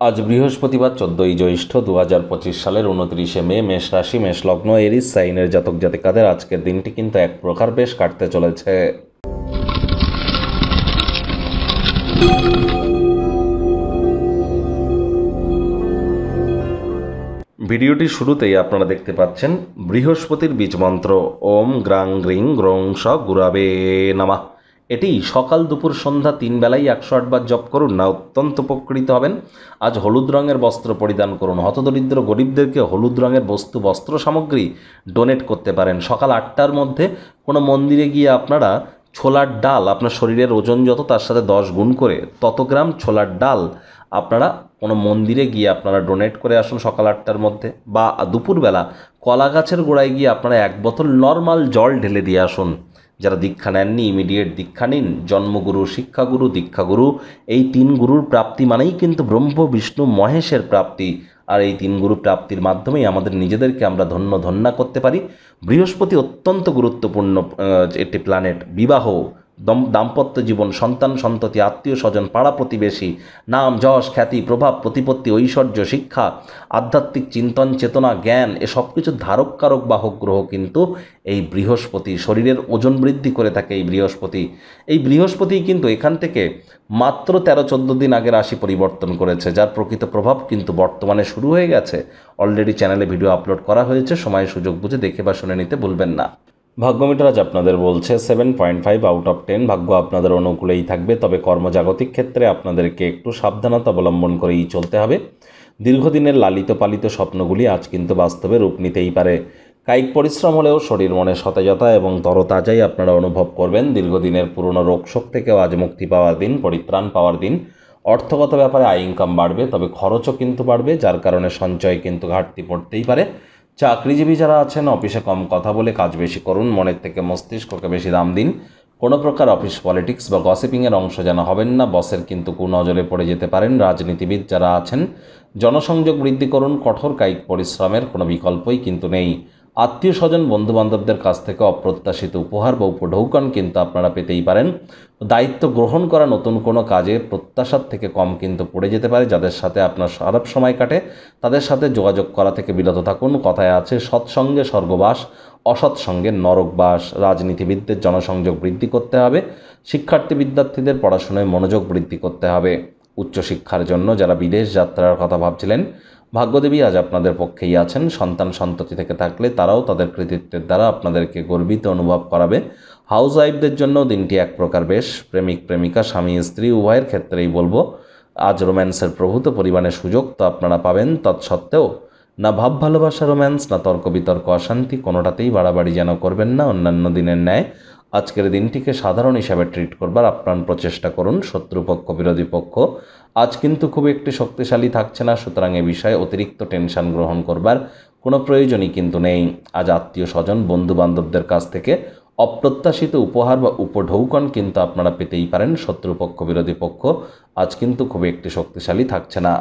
আজ বৃহস্পতিবার 14ই জ্যৈষ্ঠ 2025 সালের 29শে মে। মেষ রাশি, মেষ লগ্ন, এরিস সাইনের জাতক জাতিকাদের আজকের দিনটি কিন্তু এক প্রকার বেশ কাটতে চলেছে। ভিডিওটি শুরুতেই আপনারা দেখতে পাচ্ছেন বৃহস্পতির বীজমন্ত্র ওম গ্রাং গ্রিং গ্রং স গুরাবে নমঃ। এটি সকাল দুপুর সন্ধ্যা 3 বেলাই 108 বার জপ করুন না, অত্যন্ত উপকৃত হবেন। আজ হলুদ রঙের বস্ত্র পরিধান করুন। হতদরিদ্র গরিবদেরকে হলুদ রঙের বস্ত্র সামগ্রী ডোনেট করতে পারেন। সকাল 8টার মধ্যে কোনো মন্দিরে গিয়ে আপনারা ছোলার ডাল, আপনার শরীরের ওজন যত তার সাথে 10 গুণ করে তত গ্রাম ছোলার ডাল আপনারা কোনো মন্দিরে গিয়ে আপনারা ডোনেট করে আসুন সকাল 8টার মধ্যে। বা দুপুরবেলা কলা গাছের গোড়ায় গিয়ে আপনারা 1 বোতল নর্মাল জল ঢেলে দিয়ে আসুন। যারা দীক্ষা নেননি ইমিডিয়েট দীক্ষা নিন। জন্মগুরু, শিক্ষাগুরু, দীক্ষাগুরু, এই 3 গুরুর প্রাপ্তি মানেই কিন্তু ব্রহ্ম বিষ্ণু মহেশের প্রাপ্তি। আর এই 3 গুরু প্রাপ্তির মাধ্যমেই আমাদের নিজেদেরকে আমরা ধন্যা করতে পারি। বৃহস্পতি অত্যন্ত গুরুত্বপূর্ণ একটি প্ল্যানেট। বিবাহ, দাম্পত্য জীবন, সন্তান সন্ততি, আত্মীয় স্বজন, পাড়া প্রতিবেশী, নাম যশ খ্যাতি, প্রভাব প্রতিপত্তি, ঐশ্বর্য, শিক্ষা, আধ্যাত্মিক চিন্তন চেতনা, জ্ঞান, এসব কিছু ধারক কারক বাহক গ্রহ কিন্তু এই বৃহস্পতি। শরীরের ওজন বৃদ্ধি করে থাকে এই বৃহস্পতি কিন্তু এখান থেকে মাত্র 13-14 দিন আগে রাশি পরিবর্তন করেছে, যার প্রকৃত প্রভাব কিন্তু বর্তমানে শুরু হয়ে গেছে। অলরেডি চ্যানেলে ভিডিও আপলোড করা হয়েছে, সময় সুযোগ বুঝে দেখে বা শুনে নিতে ভুলবেন না। ভাগ্যমিটার আজ আপনাদের বলছে 7.5 আউট অফ 10। ভাগ্য আপনাদের অনুকূলেই থাকবে, তবে কর্মজাগতিক ক্ষেত্রে আপনাদেরকে একটু সাবধানতা অবলম্বন করেই চলতে হবে। দীর্ঘদিনের লালিত পালিত স্বপ্নগুলি আজ কিন্তু বাস্তবে রূপ নিতেই পারে। কায়িক পরিশ্রম হলেও শরীর মনে সতেজতা এবং তরতাজাই আপনারা অনুভব করবেন। দীর্ঘদিনের পুরনো রোগশোক থেকেও আজ মুক্তি পাওয়ার দিন, পরিত্রাণ পাওয়ার দিন। অর্থগত ব্যাপারে আয় ইনকাম বাড়বে, তবে খরচও কিন্তু বাড়বে, যার কারণে সঞ্চয় কিন্তু ঘাটতি পড়তেই পারে। চাকরিজীবী যারা আছেন অফিসে কম কথা বলে কাজ বেশি করুন। মনের থেকে মস্তিষ্ককে বেশি দাম দিন। কোনো প্রকার অফিস পলিটিক্স বা গসিপিংয়ের অংশ যেন হবেন না, বসের কিন্তু কুনজরে পড়ে যেতে পারেন। রাজনীতিবিদ যারা আছেন জনসংযোগ বৃদ্ধি করুন। কঠোর কায়িক পরিশ্রমের কোনো বিকল্পই কিন্তু নেই। আত্মীয় স্বজন বন্ধুবান্ধবদের কাছ থেকে অপ্রত্যাশিত উপহার বা উপঢৌকন কিন্তু আপনারা পেতেই পারেন। দায়িত্ব গ্রহণ করা নতুন কোনো কাজে প্রত্যাশার থেকে কম কিন্তু পড়ে যেতে পারে। যাদের সাথে আপনার খারাপ সময় কাটে তাদের সাথে যোগাযোগ করা থেকে বিরত থাকুন। কথায় আছে সৎসঙ্গে স্বর্গবাস, অসৎসঙ্গে নরকবাস। রাজনীতিবিদদের জনসংযোগ বৃদ্ধি করতে হবে। শিক্ষার্থী বিদ্যার্থীদের পড়াশোনায় মনোযোগ বৃদ্ধি করতে হবে। উচ্চশিক্ষার জন্য যারা বিদেশ যাত্রার কথা ভাবছিলেন, ভাগ্যদেবী আজ আপনাদের পক্ষেই আছেন। সন্তান সন্ততি থেকে থাকলে তারাও তাদের কৃতিত্বের দ্বারা আপনাদেরকে গর্বিত অনুভব করাবে। হাউস ওয়াইফদের জন্য দিনটি এক প্রকার বেশ। প্রেমিক প্রেমিকা, স্বামী স্ত্রী উভয়ের ক্ষেত্রেই বলবো আজ রোম্যান্সের প্রভূত পরিমাণে সুযোগ তো আপনারা পাবেন। তৎসত্ত্বেও না ভাব ভালোবাসা রোম্যান্স, না তর্ক বিতর্ক অশান্তি, কোনোটাতেই বাড়াবাড়ি যেন করবেন না। অন্যান্য দিনের ন্যায় আজকের দিনটিকে সাধারণ হিসাবে ট্রিট করবার আপ্রাণ প্রচেষ্টা করুন। শত্রুপক্ষ বিরোধী পক্ষ আজ কিন্তু খুব একটি শক্তিশালী থাকছে না, সুতরাং এ বিষয়ে অতিরিক্ত টেনশন গ্রহণ করবার কোনো প্রয়োজনই কিন্তু নেই। আজ আত্মীয় স্বজন বন্ধুবান্ধবদের কাছ থেকে অপ্রত্যাশিত উপহার বা উপঢৌকন কিন্তু আপনারা পেতেই পারেন। শত্রুপক্ষ বিরোধী পক্ষ আজ কিন্তু খুব একটি শক্তিশালী থাকছে না।